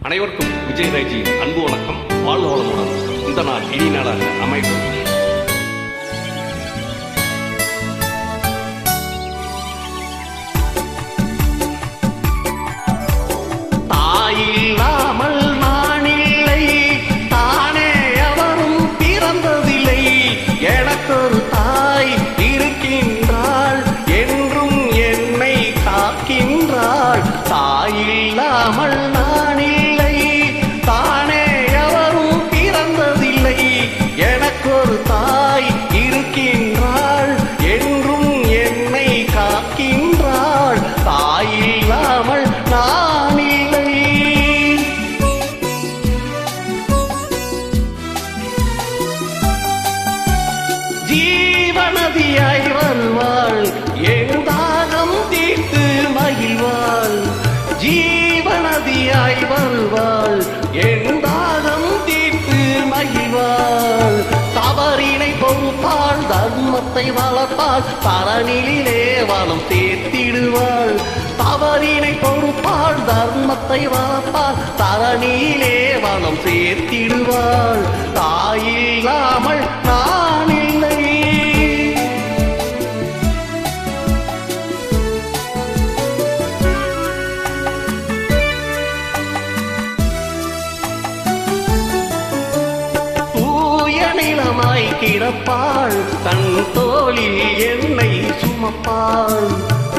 அனைவருக்கும் விஜயராஜியின் அன்பு வணக்கம். வாழ்க வளமுடன். இந்த நாள் இனி நாளாக அமைக்கும். தாயில்லாமல் நான் இல்லை, தானே அவரும் பிறந்ததில்லை. எனக்கொரு தாய் இருக்கின்றாள், என்றும் என்னை காக்கின்றாள். தாயில்லாமல் நான் இல்லை, தானே அவரும் பிறந்ததில்லை. எனக்கொரு தாய் இருக்கின்றாள், என்றும் என்னை காக்கின்றாள். தாயில்லாமல் நான் இல்லை. ஜீவநதியாய் வருவாள், என் தாகம் தீர்த்து மகிழ்வாள். ஜீவநதியாய் வருவாள், என் தாகம் தீர்த்து மகிழ்வாள். தவறினை பொறுப்பாள், தர்மத்தை வளர்ப்பாள், தரணிலே வளம் சேர்த்திடுவாள். தவறினை பொறுப்பாள், தர்மத்தை வளர்ப்பாள், தரணிலே வளம் சேர்த்திடுவாள். தாயில்லாமல் நான் இல்லை. நிலமாய் கிடப்பாள், தன் தோளில் என்னை சுமப்பாள்.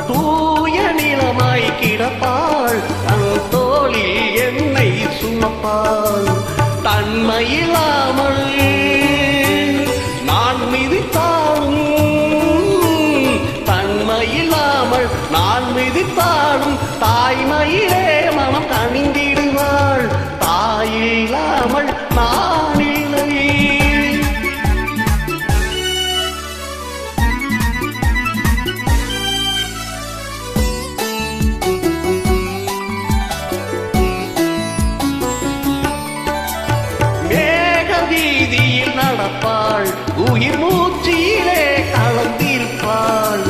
தூய நிலமாய் கிடப்பாள், தன் தோளில் என்னை சுமப்பாள். தன்மையில்லாமல் நான் மிதித்தாலும், தன்மையில்லாமல் நான் மிதித்தாலும், தாய்மையிலே மனம் கனிந்திடுவாள். தாயில்லாமல் நான் இல்லை. வீதியில் நடப்பாள், உயிர் மூச்சிலே கலந்திருப்பாள்.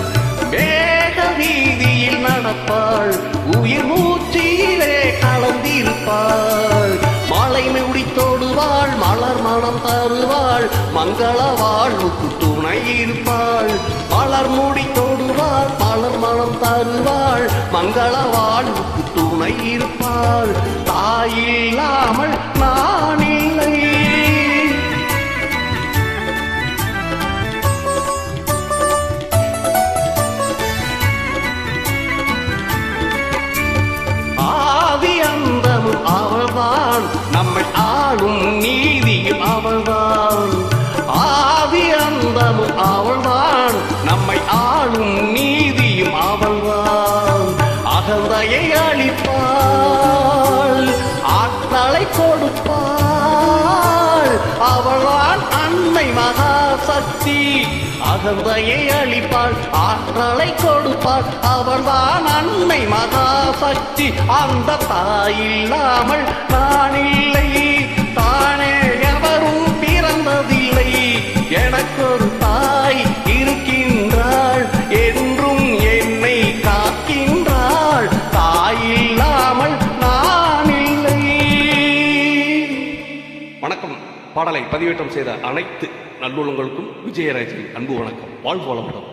மேக வீதியில் நடப்பாள், உயிர் மூச்சிலே கலந்திருப்பாள். மலை முடித்தோடுவாள், மலர் மனம் தருவாள், மங்கள வாழ்வுக்கு துணை இருப்பாள். மலர் முடித்தோடுவாள், மலர் மனம் தருவாள், மங்கள வாழ்வுக்கு துணை இருப்பாள். தாயில்லாமல் நான் இல்லை. அவள்தான் நம்மை ஆளும், நீதியும் அவள்தான். ஆதி அந்தமும் அவள்தான், நம்மை ஆளும், நீதியும் அவள்தான். அகந்தையை அளிப்பாள், ஆற்றலை கொடுப்பாள். அவள்தான் அன்னை மகாசக்தி. அகந்தையை அளிப்பாள், ஆற்றலை கொடுப்பாள். அவள்தான் அன்னை மகாசக்தி. அந்த தாயில்லாமல் நான் இல்லை, தானே எவரும் பிறந்ததில்லை. எனக்கொரு தாய் இருக்கின்றாள், என்றும் என்னை காக்கின்றாள். தாயில்லாமல் நான் இல்லை. வணக்கம். பாடலை பதிவேற்றம் செய்த அனைத்து நல்லுள்ளங்களுக்கும் விஜயராஜின் அன்பு வணக்கம். வாழ்க வளமுடன்.